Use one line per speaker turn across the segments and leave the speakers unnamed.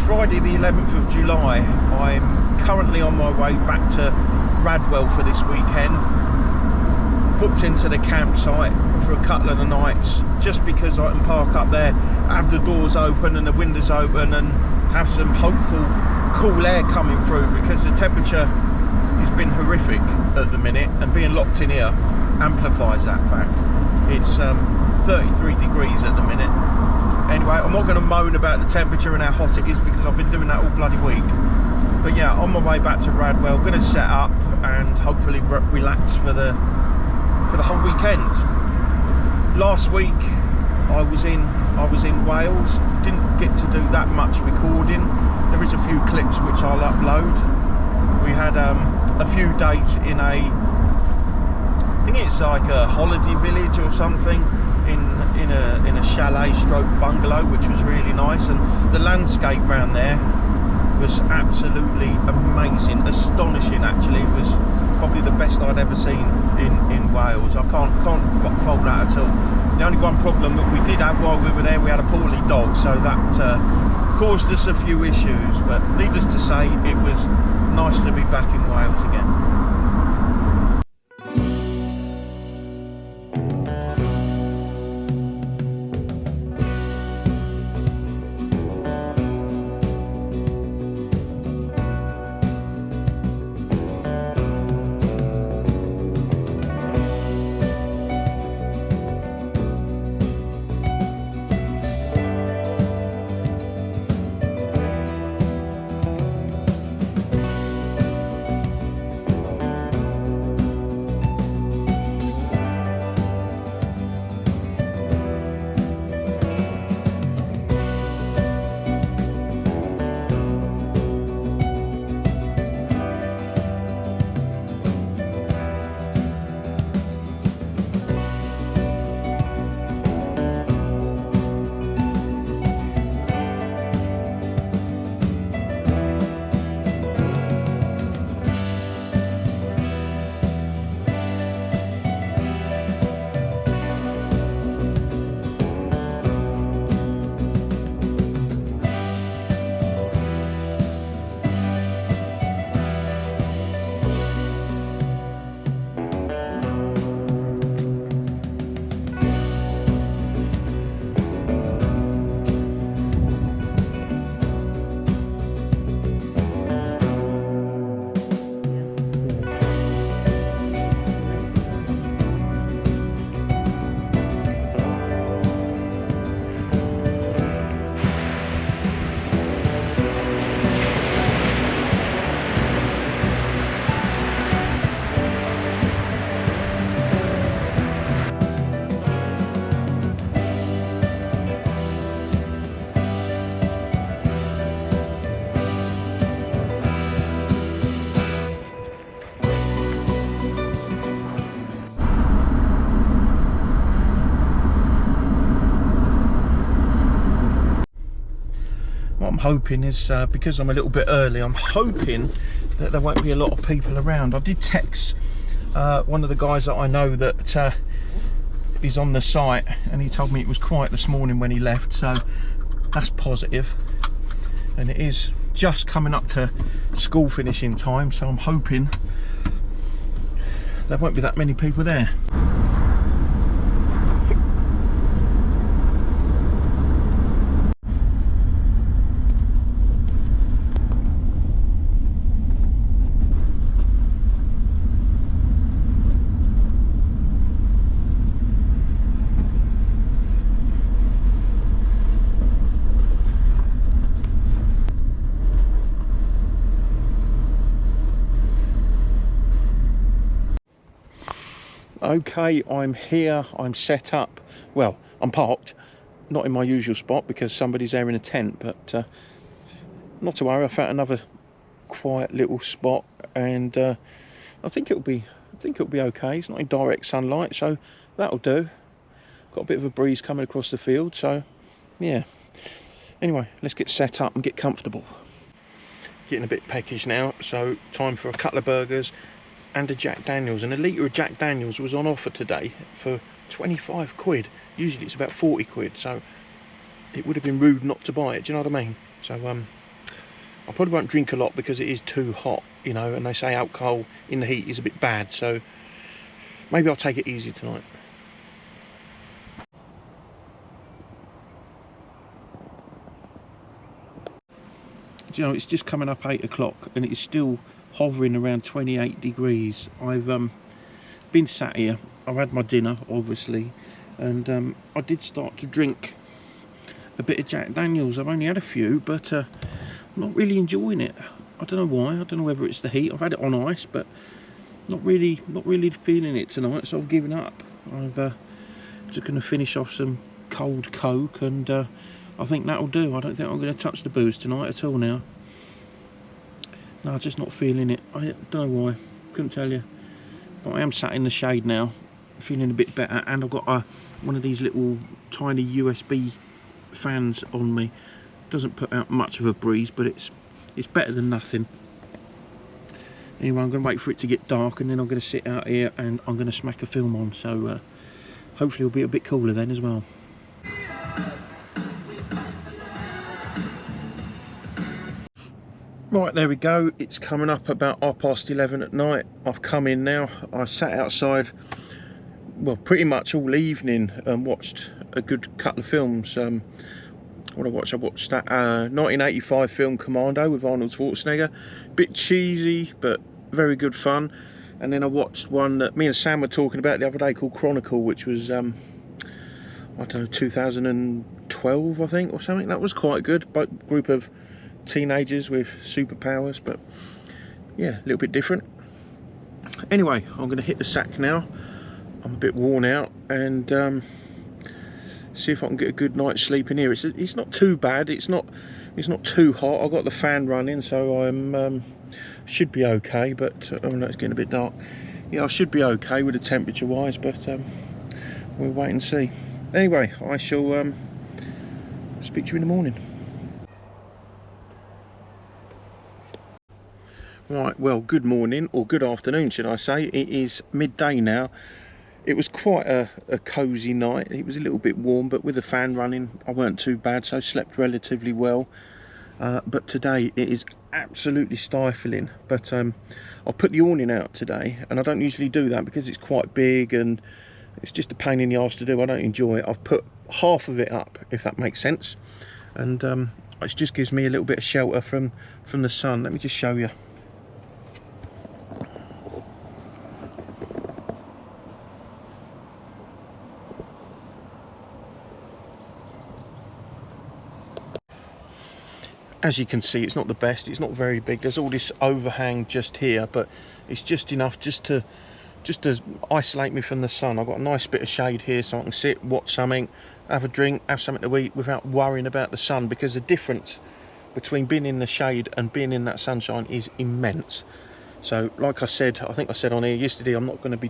Friday the 11th of July. I'm currently on my way back to Radwell for this weekend. Booked into the campsite for a couple of the nights just because I can park up there, have the doors open and the windows open and have some hopeful cool air coming through, because the temperature has been horrific at the minute and being locked in here amplifies that fact. It's 33 degrees at the minute. Anyway, I'm not going to moan about the temperature and how hot it is because I've been doing that all bloody week. But yeah, on my way back to Radwell, going to set up and hopefully relax for the whole weekend. Last week I was in Wales. Didn't get to do that much recording. There is a few clips which I'll upload. We had a few days in I think it's like a holiday village or something, in a chalet stroke bungalow, which was really nice, and the landscape around there was absolutely amazing, astonishing actually. It was probably the best I'd ever seen in Wales. I can't fault that at all. The only one problem that we did have while we were there, we had a poorly dog, so that caused us a few issues, but needless to say, it was nice to be back in Wales again. Hoping is, because I'm a little bit early, I'm hoping that there won't be a lot of people around. I did text one of the guys that I know that is on the site, and he told me it was quiet this morning when he left, so that's positive. And it is just coming up to school finishing time, so I'm hoping there won't be that many people there. Okay, I'm here, I'm set up. Well, I'm parked, not in my usual spot because somebody's there in a tent, but not to worry, I found another quiet little spot, and I think it'll be okay. It's not in direct sunlight, so that'll do. Got a bit of a breeze coming across the field, so yeah. Anyway, let's get set up and get comfortable. Getting a bit peckish now, so time for a couple of burgers and a Jack Daniels. And a litre of Jack Daniels was on offer today for 25 quid. Usually it's about 40 quid, so it would have been rude not to buy it, do you know what I mean? So I probably won't drink a lot because it is too hot, you know, and they say alcohol in the heat is a bit bad, so maybe I'll take it easy tonight. Do you know, it's just coming up 8 o'clock and it's still hovering around 28 degrees. I've been sat here, I've had my dinner obviously, and I did start to drink a bit of Jack Daniels. I've only had a few, but I'm not really enjoying it. I don't know why. I don't know whether it's the heat. I've had it on ice, but not really feeling it tonight, so I've given up. I've just going to finish off some cold Coke, and I think that'll do. I don't think I'm going to touch the booze tonight at all now. No, I'm just not feeling it. I don't know why. Couldn't tell you. But I am sat in the shade now, feeling a bit better, and I've got one of these little tiny USB fans on me. Doesn't put out much of a breeze, but it's better than nothing. Anyway, I'm going to wait for it to get dark, and then I'm going to sit out here and I'm going to smack a film on, so hopefully it'll be a bit cooler then as well. Right, there we go. It's coming up about 11:30 at night. I've come in now. I sat outside, well, pretty much all evening and watched a good couple of films. What I watched that 1985 film Commando with Arnold Schwarzenegger. Bit cheesy, but very good fun. And then I watched one that me and Sam were talking about the other day called Chronicle, which was, I don't know, 2012, I think, or something. That was quite good. But group of teenagers with superpowers, but yeah, a little bit different. Anyway, I'm going to hit the sack now. I'm a bit worn out, and see if I can get a good night's sleep in here. It's not too bad. It's not too hot. I've got the fan running, so I'm should be okay. But oh no, it's getting a bit dark. Yeah, I should be okay with the temperature wise, but we'll wait and see. Anyway, I shall speak to you in the morning. Right, well, good morning, or good afternoon should I say. It is midday now. It was quite a cosy night. It was a little bit warm, but with the fan running I weren't too bad, so slept relatively well. But today it is absolutely stifling. But I'll put the awning out today, and I don't usually do that because it's quite big and it's just a pain in the arse to do. I don't enjoy it. I've put half of it up, if that makes sense, and it just gives me a little bit of shelter from the sun. Let me just show you. As you can see, it's not the best. It's not very big. There's all this overhang just here, but it's just enough just to isolate me from the sun. I've got a nice bit of shade here, so I can sit, watch something, have a drink, have something to eat without worrying about the sun, because the difference between being in the shade and being in that sunshine is immense. So like I said, I think I said on here yesterday, I'm not going to be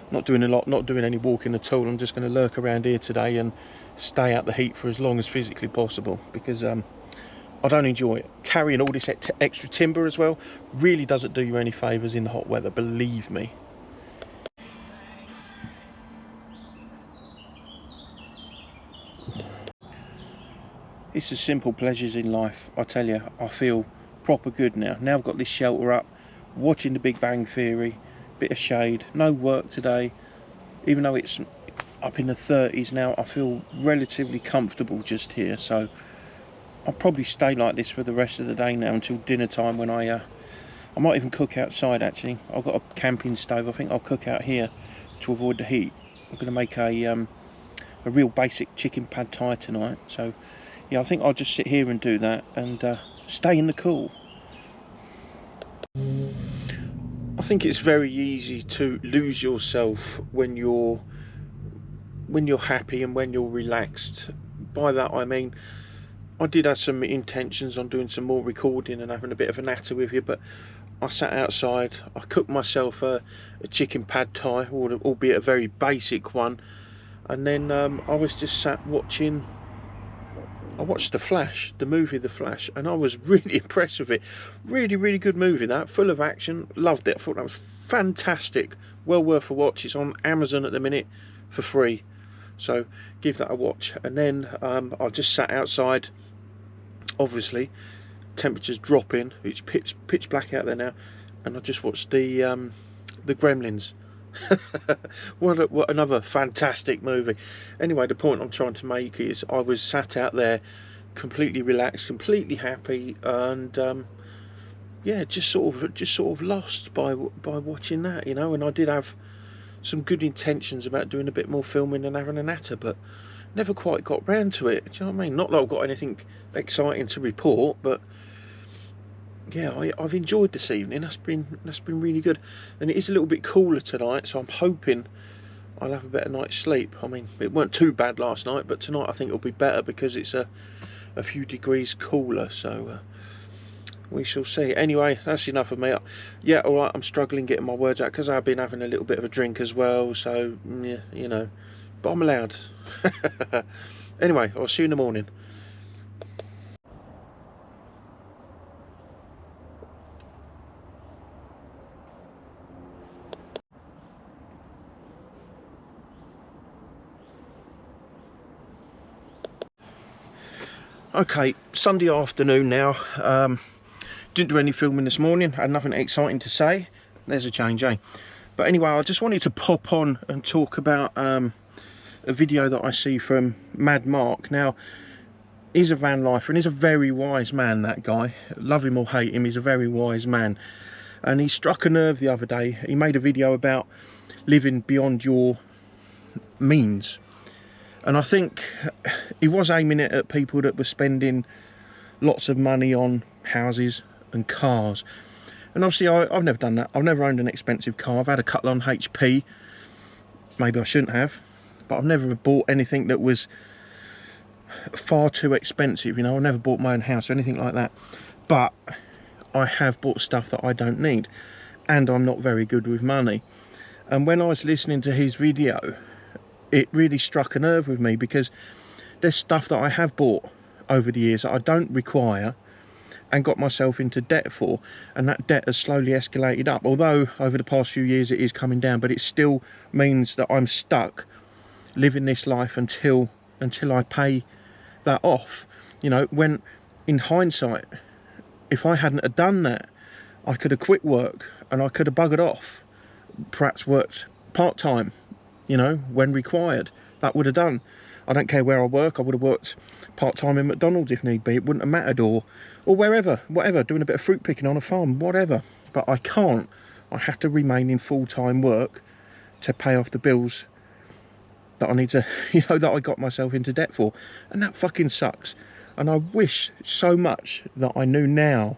not doing a lot, not doing any walking at all. I'm just going to lurk around here today and stay out the heat for as long as physically possible, because I don't enjoy it. Carrying all this extra timber as well really doesn't do you any favours in the hot weather, believe me. It's the simple pleasures in life, I tell you. I feel proper good now. Now I've got this shelter up, watching The Big Bang Theory, bit of shade, no work today. Even though it's up in the 30s now, I feel relatively comfortable just here, so I'll probably stay like this for the rest of the day now until dinner time, when I might even cook outside actually. I've got a camping stove. I think I'll cook out here to avoid the heat. I'm going to make a real basic chicken pad thai tonight. So yeah, I think I'll just sit here and do that and stay in the cool. I think it's very easy to lose yourself when you're happy and when you're relaxed. By that I mean, I did have some intentions on doing some more recording and having a bit of a natter with you, but I sat outside, I cooked myself a chicken pad thai, albeit a very basic one, and then I was just sat watching. I watched the movie The Flash, and I was really impressed with it. Really good movie, that, full of action. Loved it. I thought that was fantastic, well worth a watch. It's on Amazon at the minute for free, so give that a watch. And then I just sat outside, obviously, temperature's dropping, it's pitch black out there now, and I just watched the Gremlins. what another fantastic movie. Anyway, the point I'm trying to make is I was sat out there completely relaxed, completely happy, and yeah, just sort of lost by watching that, you know. And I did have some good intentions about doing a bit more filming and having a natter, but never quite got round to it. Do you know what I mean? Not that I've got anything exciting to report, but yeah, I've enjoyed this evening. That's been really good, and it is a little bit cooler tonight, so I'm hoping I'll have a better night's sleep. I mean, it weren't too bad last night, but tonight I think it'll be better because it's a few degrees cooler, so we shall see. Anyway, that's enough of me. Yeah, alright, I'm struggling getting my words out because I've been having a little bit of a drink as well, so yeah, you know, but I'm allowed. Anyway, I'll see you in the morning. Okay, Sunday afternoon now. Didn't do any filming this morning, had nothing exciting to say. There's a change, eh? But anyway, I just wanted to pop on and talk about a video that I see from Mad Mark. Now, he's a van lifer and he's a very wise man, that guy. Love him or hate him, he's a very wise man. And he struck a nerve the other day. He made a video about living beyond your means. And I think he was aiming it at people that were spending lots of money on houses and cars. And obviously I've never done that. I've never owned an expensive car. I've had a couple on HP. Maybe I shouldn't have. But I've never bought anything that was far too expensive. You know, I never bought my own house or anything like that. But I have bought stuff that I don't need. And I'm not very good with money. And when I was listening to his video, it really struck a nerve with me, because there's stuff that I have bought over the years that I don't require and got myself into debt for, and that debt has slowly escalated up. Although over the past few years it is coming down, but it still means that I'm stuck living this life until I pay that off. You know, when in hindsight, if I hadn't have done that, I could have quit work and I could have buggered off, perhaps worked part-time, you know, when required. That would have done. I don't care where I work. I would have worked part-time in McDonald's if need be. It wouldn't have mattered, or wherever, whatever, doing a bit of fruit picking on a farm, whatever. But I can't. I have to remain in full-time work to pay off the bills that I need to, you know, that I got myself into debt for. And that fucking sucks. And I wish so much that I knew now.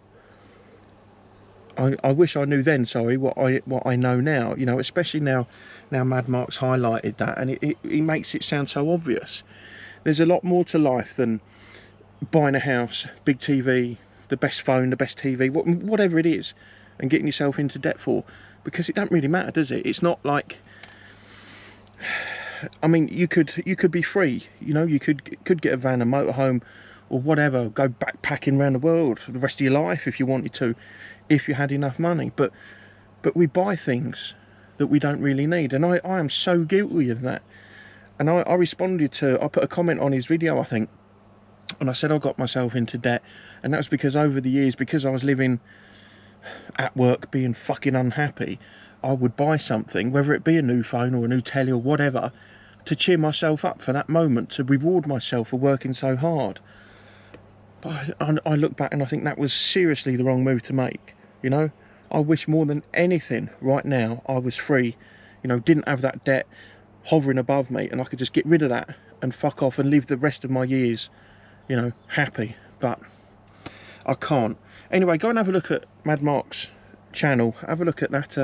I wish I knew then, sorry, what I know now, you know, especially now Mad Mark's highlighted that, and he makes it sound so obvious. There's a lot more to life than buying a house, big TV, the best phone, the best TV, whatever it is, and getting yourself into debt for, because it don't really matter, does it? It's not like, I mean, you could be free, you know, you could get a van, a motorhome, or whatever, go backpacking around the world for the rest of your life if you wanted to, if you had enough money. But we buy things that we don't really need, and I am so guilty of that. And I responded to, I put a comment on his video, I think, and I said I got myself into debt, and that was because over the years, because I was living at work being fucking unhappy, I would buy something, whether it be a new phone or a new telly or whatever, to cheer myself up for that moment, to reward myself for working so hard. But I look back and I think that was seriously the wrong move to make, you know. I wish more than anything right now I was free, you know, didn't have that debt hovering above me, and I could just get rid of that and fuck off and live the rest of my years, you know, happy. But I can't. Anyway, go and have a look at Mad Mark's channel. Have a look at that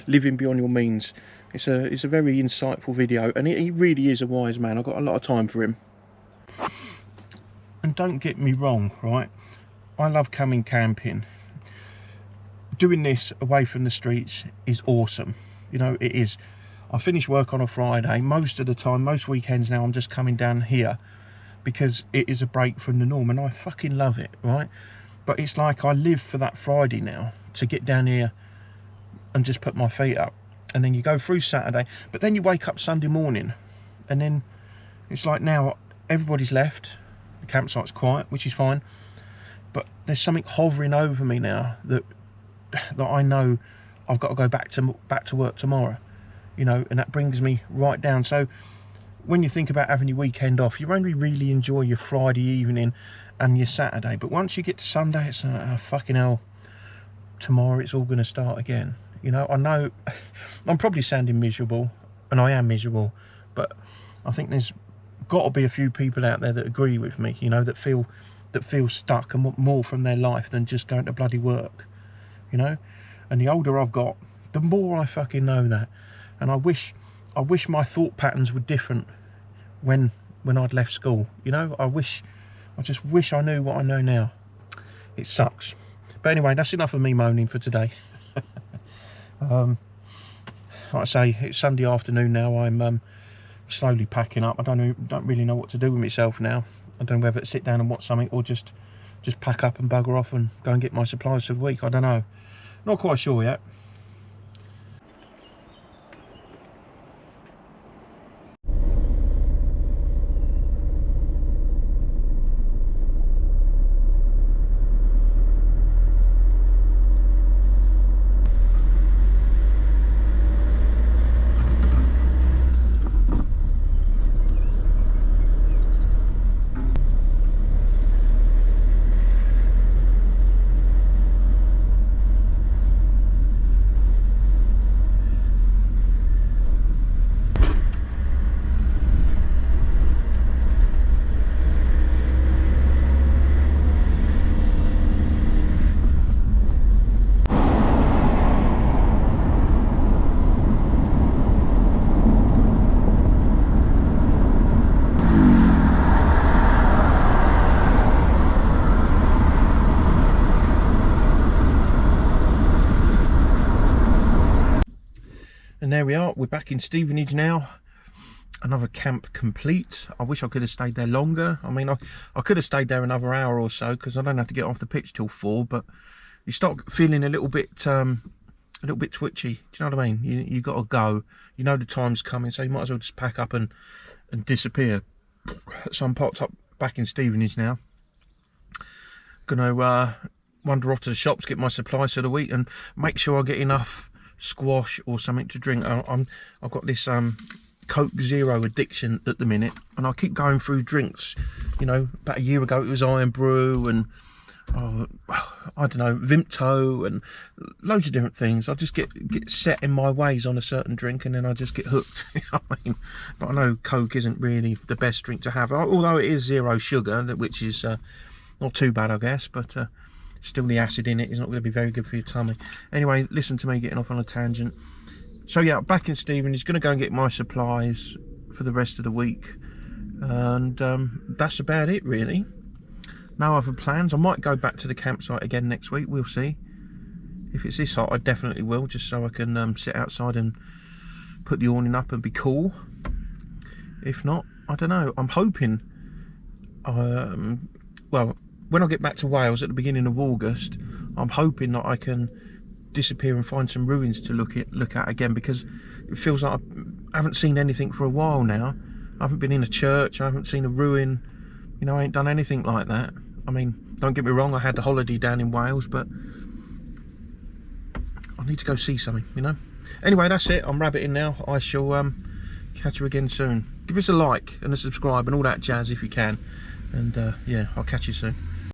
Living Beyond Your Means. It's a very insightful video, and he really is a wise man. I've got a lot of time for him. And don't get me wrong, right? I love coming camping. Doing this away from the streets is awesome. You know, it is. I finish work on a Friday. Most of the time, most weekends now, I'm just coming down here because it is a break from the norm, and I fucking love it, right? But it's like I live for that Friday now, to get down here and just put my feet up. And then you go through Saturday, but then you wake up Sunday morning, and then it's like now everybody's left. The campsite's quiet, which is fine, but there's something hovering over me now that I know I've got to go back to work tomorrow, you know, and that brings me right down. So when you think about having your weekend off, you only really enjoy your Friday evening and your Saturday, but once you get to Sunday, it's fucking hell, tomorrow it's all going to start again. You know, I know I'm probably sounding miserable, and I am miserable, but I think there's got to be a few people out there that agree with me, you know, that feel stuck and want more from their life than just going to bloody work, you know. And the older I've got, the more I fucking know that. And I wish my thought patterns were different when I'd left school, you know. I just wish I knew what I know now. It sucks. But anyway, that's enough of me moaning for today. Like I say, it's Sunday afternoon now. I'm slowly packing up. I don't really know what to do with myself now. I don't know whether to sit down and watch something or just pack up and bugger off and go and get my supplies for the week. I don't know. Not quite sure yet. And there we are, we're back in Stevenage now. Another camp complete. I wish I could have stayed there longer. I mean, I could have stayed there another hour or so, because I don't have to get off the pitch till 4, but you start feeling a little bit twitchy. Do you know what I mean? You got to go. You know the time's coming, so you might as well just pack up and disappear. So I'm popped up back in Stevenage now. Gonna wander off to the shops, get my supplies for the week, and make sure I get enough squash or something to drink. I've got this Coke Zero addiction at the minute, and I keep going through drinks. You know, about a year ago it was Iron Brew and I don't know, Vimto and loads of different things. I just get set in my ways on a certain drink, and then I just get hooked. You know what I mean? But I know Coke isn't really the best drink to have, although it is zero sugar, which is not too bad, I guess, but still the acid in it is not going to be very good for your tummy. Anyway, listen to me getting off on a tangent. So yeah, back in Stevenage, going to go and get my supplies for the rest of the week, and that's about it really. No other plans. I might go back to the campsite again next week, we'll see. If it's this hot, I definitely will, just so I can sit outside and put the awning up and be cool. If not, I don't know. I'm hoping, well, when I get back to Wales at the beginning of August, I'm hoping that I can disappear and find some ruins to look at again, because it feels like I haven't seen anything for a while now. I haven't been in a church, I haven't seen a ruin, you know, I ain't done anything like that. I mean, don't get me wrong, I had a holiday down in Wales, but I need to go see something, you know. Anyway, that's it, I'm rabbiting now. I shall catch you again soon. Give us a like and a subscribe and all that jazz if you can, and yeah, I'll catch you soon.